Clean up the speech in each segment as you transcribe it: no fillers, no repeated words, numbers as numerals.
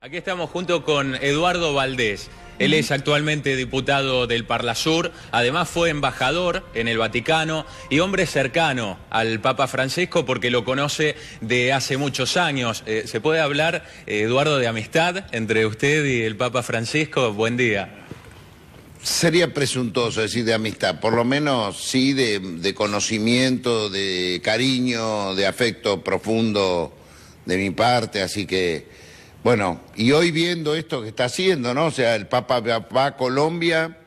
Aquí estamos junto con Eduardo Valdés. Él es actualmente diputado del Parlasur, además fue embajador en el Vaticano y hombre cercano al Papa Francisco porque lo conoce de hace muchos años. ¿Se puede hablar, Eduardo, de amistad entre usted y el Papa Francisco? Buen día. Sería presuntuoso decir de amistad, por lo menos sí de conocimiento, de cariño, de afecto profundo de mi parte, así que... Bueno, y hoy viendo esto que está haciendo, ¿no? O sea, el Papa va a Colombia,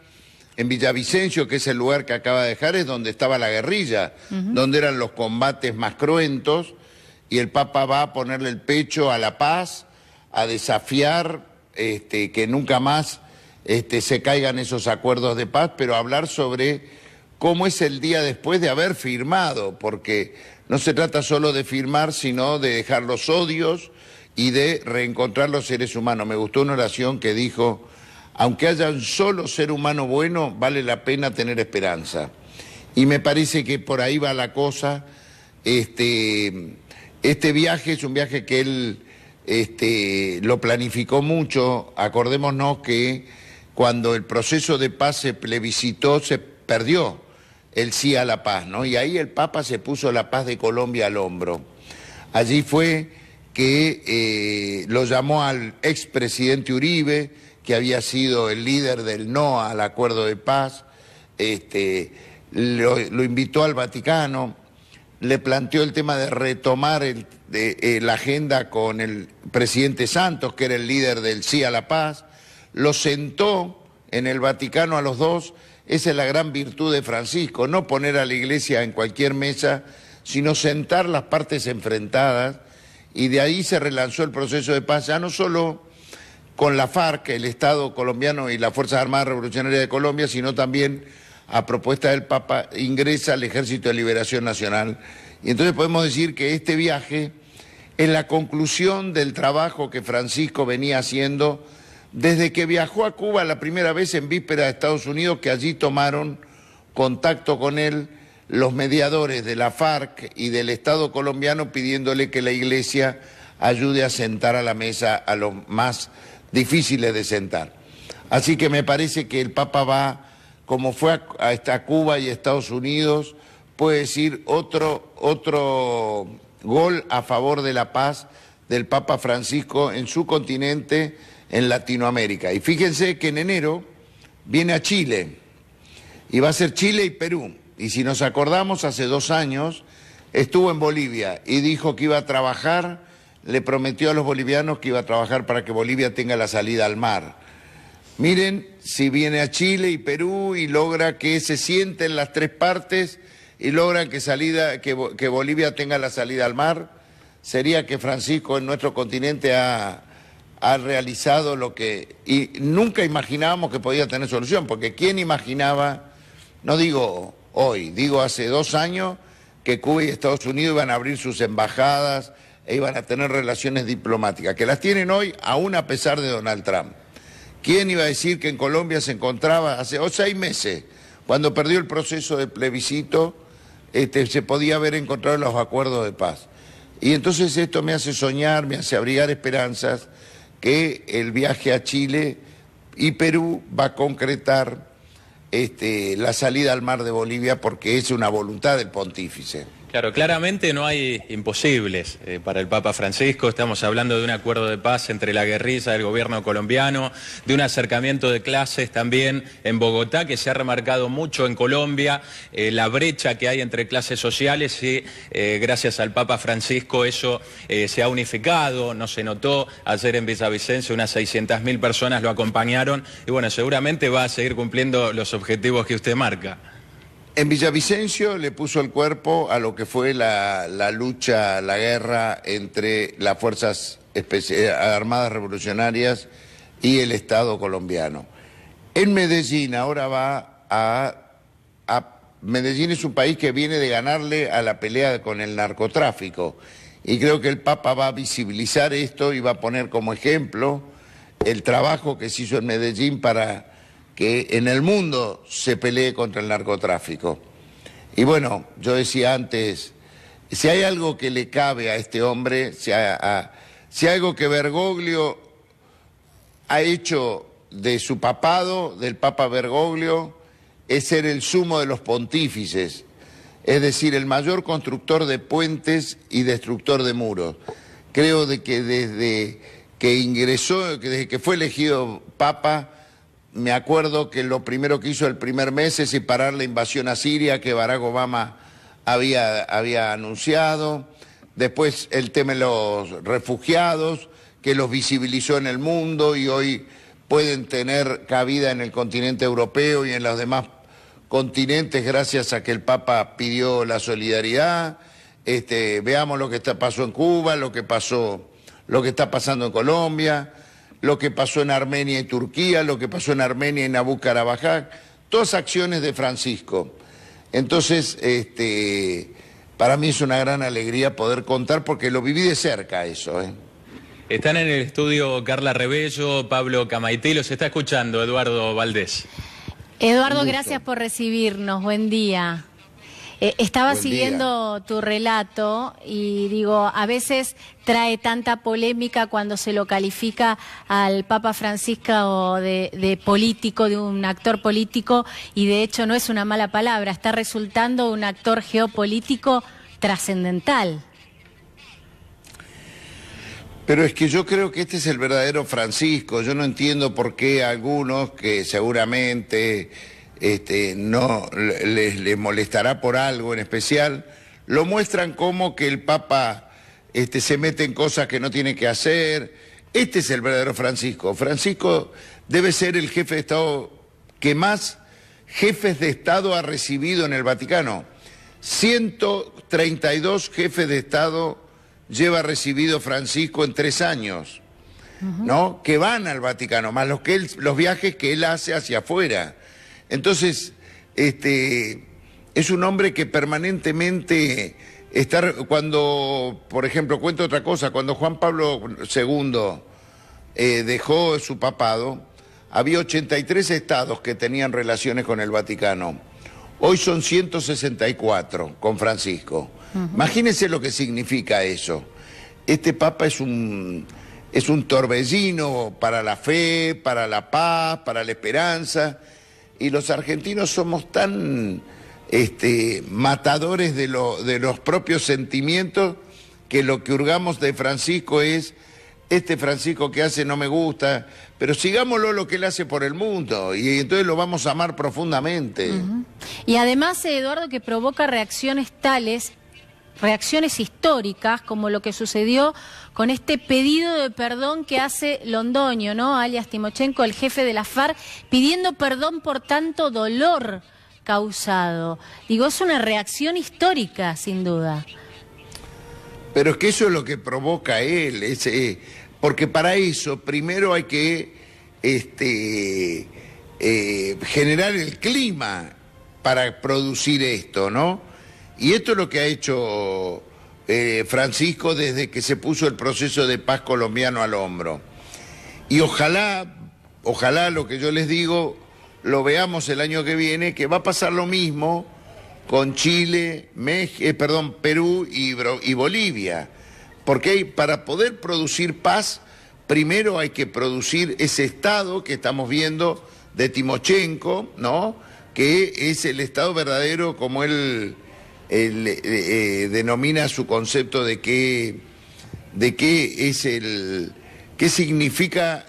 en Villavicencio, que es el lugar que acaba de dejar, es donde estaba la guerrilla, donde eran los combates más cruentos, y el Papa va a ponerle el pecho a la paz, a desafiar que nunca más se caigan esos acuerdos de paz, pero hablar sobre cómo es el día después de haber firmado, porque no se trata solo de firmar, sino de dejar los odios y de reencontrar los seres humanos. Me gustó una oración que dijo, aunque haya un solo ser humano bueno, vale la pena tener esperanza. Y me parece que por ahí va la cosa. Este viaje es un viaje que él lo planificó mucho. Acordémonos que cuando el proceso de paz se plebiscitó, se perdió el sí a la paz, ¿no? Y ahí el Papa se puso la paz de Colombia al hombro. Allí fue que lo llamó al expresidente Uribe, que había sido el líder del no al acuerdo de paz, lo invitó al Vaticano, le planteó el tema de retomar la agenda con el presidente Santos, que era el líder del sí a la paz, lo sentó en el Vaticano a los dos. Esa es la gran virtud de Francisco, no poner a la Iglesia en cualquier mesa, sino sentar las partes enfrentadas. Y de ahí se relanzó el proceso de paz, ya no solo con la FARC, el Estado colombiano y las Fuerzas Armadas Revolucionarias de Colombia, sino también a propuesta del Papa ingresa al Ejército de Liberación Nacional. Y entonces podemos decir que este viaje es la conclusión del trabajo que Francisco venía haciendo desde que viajó a Cuba la primera vez en víspera de Estados Unidos, que allí tomaron contacto con él los mediadores de la FARC y del Estado colombiano pidiéndole que la Iglesia ayude a sentar a la mesa a los más difíciles de sentar. Así que me parece que el Papa va, como fue a Cuba y Estados Unidos, puede decir otro gol a favor de la paz del Papa Francisco en su continente, en Latinoamérica. Y fíjense que en enero viene a Chile, y va a ser Chile y Perú. Y si nos acordamos, hace 2 años estuvo en Bolivia y dijo que iba a trabajar, le prometió a los bolivianos que iba a trabajar para que Bolivia tenga la salida al mar. Miren, si viene a Chile y Perú y logra que se sienten las 3 partes y logran que Bolivia tenga la salida al mar, sería que Francisco en nuestro continente ha realizado lo que... Y nunca imaginábamos que podía tener solución, porque ¿quién imaginaba, no digo hoy, digo hace 2 años, que Cuba y Estados Unidos iban a abrir sus embajadas e iban a tener relaciones diplomáticas, que las tienen hoy aún a pesar de Donald Trump? ¿Quién iba a decir que en Colombia se encontraba hace 6 meses, cuando perdió el proceso de plebiscito, se podía haber encontrado los acuerdos de paz? Y entonces esto me hace soñar, me hace abrigar esperanzas que el viaje a Chile y Perú va a concretar la salida al mar de Bolivia, porque es una voluntad del pontífice. Claro, claramente no hay imposibles para el Papa Francisco. Estamos hablando de un acuerdo de paz entre la guerrilla del gobierno colombiano, de un acercamiento de clases también en Bogotá, que se ha remarcado mucho en Colombia, la brecha que hay entre clases sociales y gracias al Papa Francisco eso se ha unificado. No se notó ayer en Villavicencio, unas 600.000 personas lo acompañaron y bueno, seguramente va a seguir cumpliendo los objetivos que usted marca. En Villavicencio le puso el cuerpo a lo que fue la lucha, la guerra entre las Fuerzas Armadas Revolucionarias y el Estado colombiano. En Medellín ahora va Medellín es un país que viene de ganarle a la pelea con el narcotráfico y creo que el Papa va a visibilizar esto y va a poner como ejemplo el trabajo que se hizo en Medellín para que en el mundo se pelee contra el narcotráfico. Y bueno, yo decía antes, si hay algo que le cabe a este hombre, si hay algo que Bergoglio ha hecho de su papado, del Papa Bergoglio, es ser el sumo de los pontífices, es decir, el mayor constructor de puentes y destructor de muros. Creo de que desde que ingresó, desde que fue elegido Papa, me acuerdo que lo primero que hizo el primer mes es parar la invasión a Siria que Barack Obama había anunciado. Después el tema de los refugiados, que los visibilizó en el mundo y hoy pueden tener cabida en el continente europeo y en los demás continentes gracias a que el Papa pidió la solidaridad. Veamos lo que pasó en Cuba, lo que está pasando en Colombia, lo que pasó en Armenia y Turquía, lo que pasó en Armenia y Nabú-Karabaj, todas acciones de Francisco. Entonces, para mí es una gran alegría poder contar porque lo viví de cerca eso. Están en el estudio Carla Rebello, Pablo Camaití, los está escuchando Eduardo Valdés. Eduardo, gracias por recibirnos, buen día. Estaba siguiendo tu relato y digo, a veces trae tanta polémica cuando se lo califica al Papa Francisco de político, de un actor político, y de hecho no es una mala palabra, está resultando un actor geopolítico trascendental. Pero es que yo creo que este es el verdadero Francisco. Yo no entiendo por qué algunos que seguramente no les molestará por algo en especial, lo muestran como que el Papa se mete en cosas que no tiene que hacer. Este es el verdadero Francisco. Francisco debe ser el jefe de Estado que más jefes de Estado ha recibido en el Vaticano. 132 jefes de Estado lleva recibido Francisco en 3 años, ¿no? Que van al Vaticano, más los viajes que él hace hacia afuera. Entonces, es un hombre que permanentemente está, cuando, por ejemplo, cuento otra cosa, cuando Juan Pablo II dejó su papado, había 83 estados que tenían relaciones con el Vaticano. Hoy son 164 con Francisco. Imagínense lo que significa eso. Este Papa es un torbellino para la fe, para la paz, para la esperanza. Y los argentinos somos tan matadores de los propios sentimientos que lo que hurgamos de Francisco es, este Francisco que hace no me gusta, pero sigámoslo lo que él hace por el mundo y entonces lo vamos a amar profundamente. Y además, Eduardo, que provoca reacciones históricas, como lo que sucedió con este pedido de perdón que hace Londoño, ¿no? Alias Timochenko, el jefe de la FARC, pidiendo perdón por tanto dolor causado. Digo, es una reacción histórica, sin duda. Pero es que eso es lo que provoca él, porque para eso primero hay que generar el clima para producir esto, ¿no? Y esto es lo que ha hecho Francisco desde que se puso el proceso de paz colombiano al hombro. Y ojalá lo que yo les digo, lo veamos el año que viene, que va a pasar lo mismo con Chile, Perú y Bolivia. Porque para poder producir paz, primero hay que producir ese Estado que estamos viendo de Timochenko, ¿no? Que es el Estado verdadero como él denomina su concepto de qué significa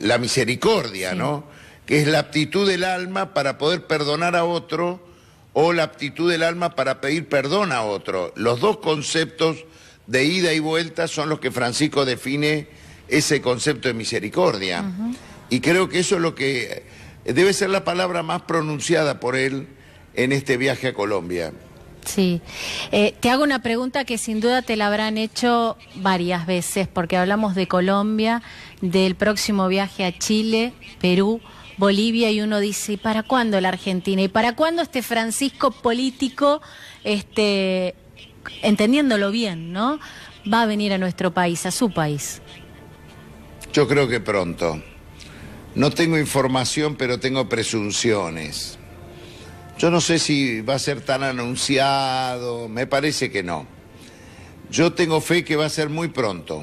la misericordia, ¿no? Que es la aptitud del alma para poder perdonar a otro o la aptitud del alma para pedir perdón a otro. Los dos conceptos de ida y vuelta son los que Francisco define ese concepto de misericordia. Y creo que eso es lo que debe ser la palabra más pronunciada por él en este viaje a Colombia. Sí. Te hago una pregunta que sin duda te la habrán hecho varias veces, porque hablamos de Colombia, del próximo viaje a Chile, Perú, Bolivia, y uno dice, ¿y para cuándo la Argentina? ¿Y para cuándo este Francisco político, entendiéndolo bien, ¿no?, va a venir a nuestro país, a su país? Yo creo que pronto. No tengo información, pero tengo presunciones. Yo no sé si va a ser tan anunciado, me parece que no. Yo tengo fe que va a ser muy pronto.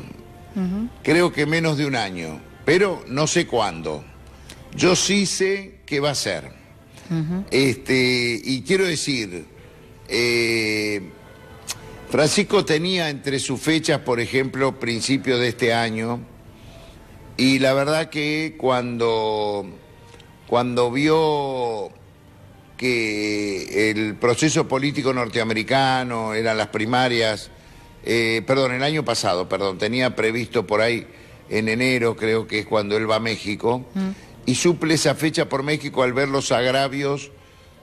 Creo que menos de un año. pero no sé cuándo. Yo sí sé qué va a ser. Y quiero decir, Francisco tenía entre sus fechas, por ejemplo, principios de este año, y la verdad que cuando vio que el proceso político norteamericano, eran las primarias, el año pasado, tenía previsto por ahí en enero, creo que es cuando él va a México, y suple esa fecha por México al ver los agravios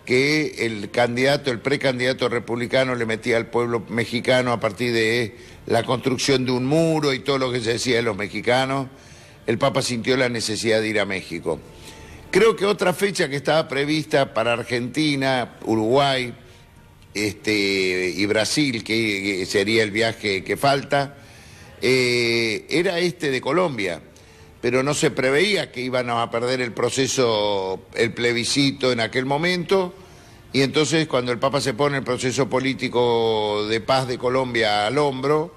que el precandidato republicano le metía al pueblo mexicano a partir de la construcción de un muro y todo lo que se decía de los mexicanos. El Papa sintió la necesidad de ir a México. Creo que otra fecha que estaba prevista para Argentina, Uruguay y Brasil, que sería el viaje que falta, era de Colombia, pero no se preveía que iban a perder el proceso, el plebiscito en aquel momento, y entonces cuando el Papa se pone el proceso político de paz de Colombia al hombro,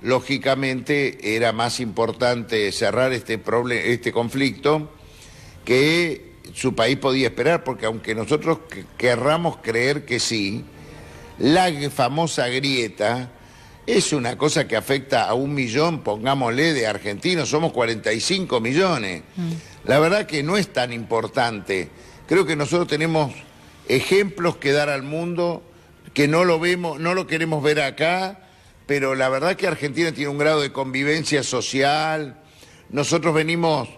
lógicamente era más importante cerrar este conflicto que su país podía esperar, porque aunque nosotros querramos creer que sí, la famosa grieta es una cosa que afecta a 1 millón, pongámosle, de argentinos, somos 45 millones. La verdad que no es tan importante. Creo que nosotros tenemos ejemplos que dar al mundo, que no lo vemos, no lo queremos ver acá, pero la verdad que Argentina tiene un grado de convivencia social. Nosotros venimos,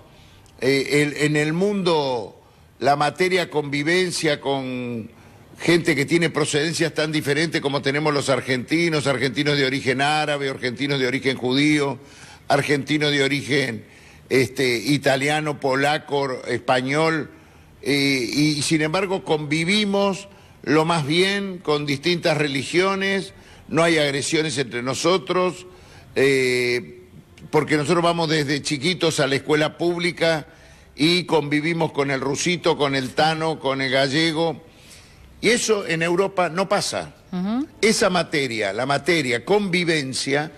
en el mundo, la materia convivencia con gente que tiene procedencias tan diferentes como tenemos los argentinos de origen árabe, argentinos de origen judío, argentinos de origen italiano, polaco, español, y sin embargo convivimos lo más bien con distintas religiones, no hay agresiones entre nosotros, porque nosotros vamos desde chiquitos a la escuela pública y convivimos con el rusito, con el tano, con el gallego. Y eso en Europa no pasa. Esa materia, la materia convivencia,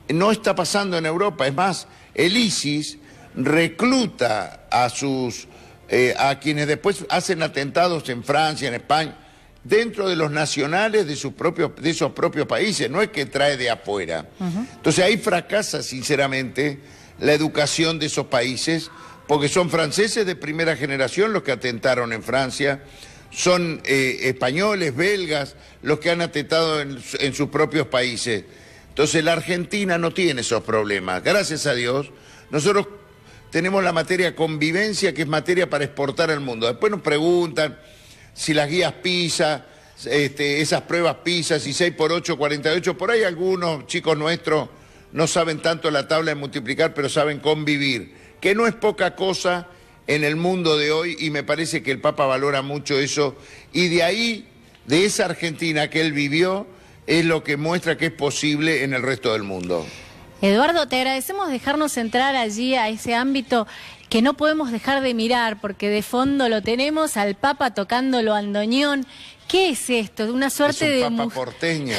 no está pasando en Europa. Es más, el ISIS recluta a quienes después hacen atentados en Francia, en España, dentro de los nacionales de esos propios países, no es que trae de afuera. Entonces ahí fracasa sinceramente la educación de esos países, porque son franceses de primera generación los que atentaron en Francia, son españoles, belgas, los que han atentado en sus propios países. Entonces la Argentina no tiene esos problemas. Gracias a Dios, nosotros tenemos la materia convivencia, que es materia para exportar al mundo. Después nos preguntan si las guías PISA, esas pruebas PISA, si 6 por 8, 48, por ahí algunos chicos nuestros no saben tanto la tabla de multiplicar, pero saben convivir, que no es poca cosa en el mundo de hoy, y me parece que el Papa valora mucho eso, y de ahí, de esa Argentina que él vivió, es lo que muestra que es posible en el resto del mundo. Eduardo, te agradecemos dejarnos entrar allí a ese ámbito que no podemos dejar de mirar, porque de fondo lo tenemos al Papa tocándolo andoñón. ¿Qué es esto? Una suerte de... Es un Papa porteño.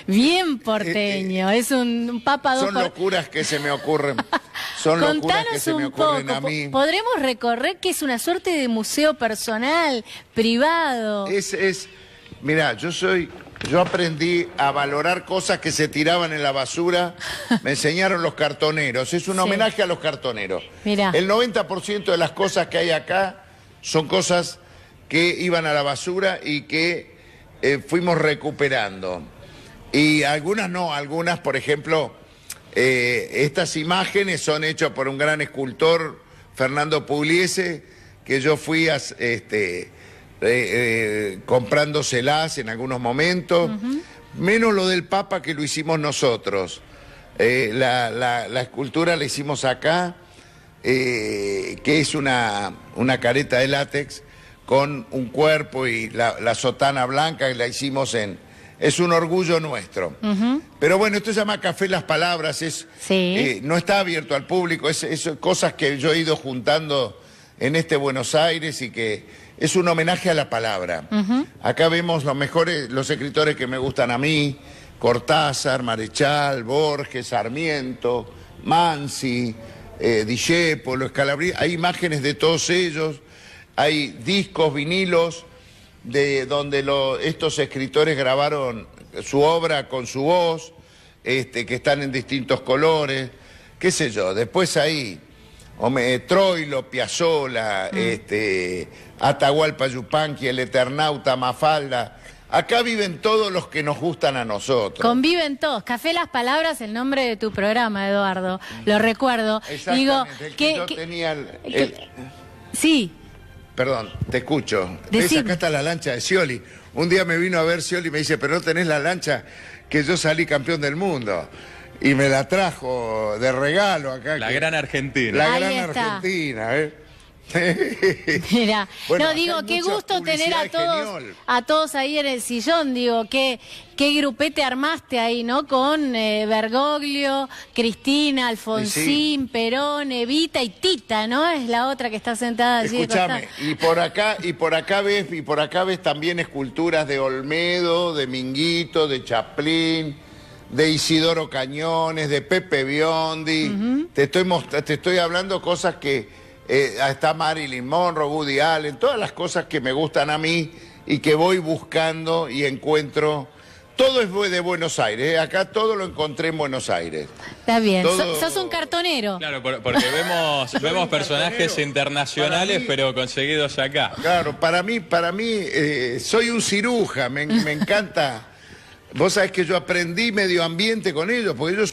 Bien porteño, es un Papa... Son locuras que se me ocurren. Son locuras que se me ocurren a mí. ¿Podremos recorrer que es una suerte de museo personal, privado? Mirá, yo aprendí a valorar cosas que se tiraban en la basura, me enseñaron los cartoneros, es un homenaje a los cartoneros. Mirá. El 90% de las cosas que hay acá son cosas que iban a la basura y que fuimos recuperando. Y algunas no, algunas, por ejemplo, estas imágenes son hechas por un gran escultor, Fernando Pugliese, que yo fui comprándoselas en algunos momentos, menos lo del Papa, que lo hicimos nosotros. La escultura la hicimos acá, que es una careta de látex con un cuerpo y la sotana blanca, que la hicimos es un orgullo nuestro. Pero bueno, esto se llama Café Las Palabras, no está abierto al público, es cosas que yo he ido juntando en Buenos Aires, y que es un homenaje a la palabra. Acá vemos los escritores que me gustan a mí: Cortázar, Marechal, Borges, Sarmiento, Mansi, Discépolo, Scalabrini, hay imágenes de todos ellos, hay discos, vinilos, de donde estos escritores grabaron su obra con su voz, que están en distintos colores, qué sé yo. Después ahí, Troilo, Piazzolla, Atahualpa Yupanqui, el Eternauta, Mafalda. Acá viven todos los que nos gustan a nosotros. Conviven todos. Café Las Palabras, el nombre de tu programa, Eduardo. Lo recuerdo. Digo, yo tenía Sí. Perdón, te escucho. ¿Ves? Acá está la lancha de Scioli. Un día me vino a ver Scioli y me dice, pero no tenés la lancha que yo salí campeón del mundo. Y me la trajo de regalo acá. La gran Argentina. La gran Argentina, Mira, bueno, no digo, qué gusto tener a todos ahí en el sillón, digo, qué grupete armaste ahí, ¿no? Con Bergoglio, Cristina, Alfonsín, sí. Perón, Evita y Tita, ¿no? Es la otra que está sentada allí. Escúchame, y por acá ves también esculturas de Olmedo, de Minguito, de Chaplin, de Isidoro Cañones, de Pepe Biondi. Te estoy hablando cosas que está Marilyn Monroe, Woody Allen, todas las cosas que me gustan a mí y que voy buscando y encuentro. Todo es de Buenos Aires, acá todo lo encontré en Buenos Aires. Está bien, sos un cartonero. Claro, porque vemos personajes internacionales, pero conseguidos acá. Claro, para mí soy un ciruja, me encanta. Vos sabés que yo aprendí medio ambiente con ellos, porque ellos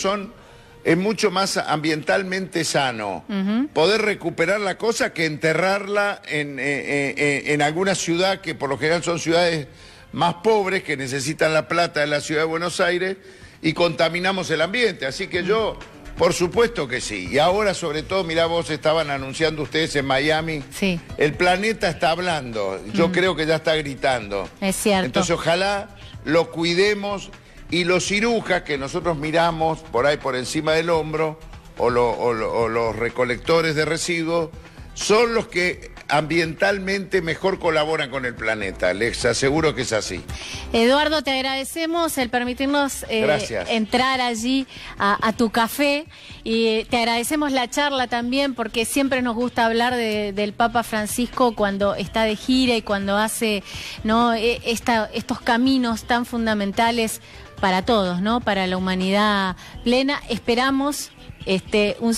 es mucho más ambientalmente sano poder recuperar la cosa que enterrarla en alguna ciudad que por lo general son ciudades más pobres que necesitan la plata de la ciudad de Buenos Aires y contaminamos el ambiente. Así que yo, por supuesto que sí. Y ahora sobre todo, mirá, vos estaban anunciando ustedes en Miami. Sí. El planeta está hablando. Yo creo que ya está gritando. Es cierto. Entonces ojalá lo cuidemos. Y los cirujas que nosotros miramos por ahí por encima del hombro, o los recolectores de residuos, son los que ambientalmente mejor colaboran con el planeta. Les aseguro que es así. Eduardo, te agradecemos el permitirnos entrar allí a tu café y te agradecemos la charla también porque siempre nos gusta hablar del Papa Francisco cuando está de gira y cuando hace, ¿no?, estos caminos tan fundamentales para todos, ¿no? Para la humanidad plena. Esperamos una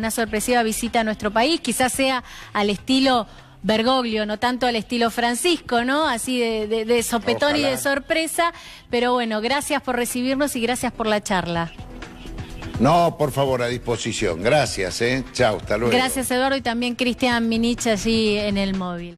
sorpresiva visita a nuestro país, quizás sea al estilo Bergoglio, no tanto al estilo Francisco, ¿no? Así de sopetón. Ojalá. Y de sorpresa, pero bueno, gracias por recibirnos y gracias por la charla. No, por favor, a disposición. Gracias, Chao, hasta luego. Gracias, Eduardo, y también Cristian Minich allí en el móvil.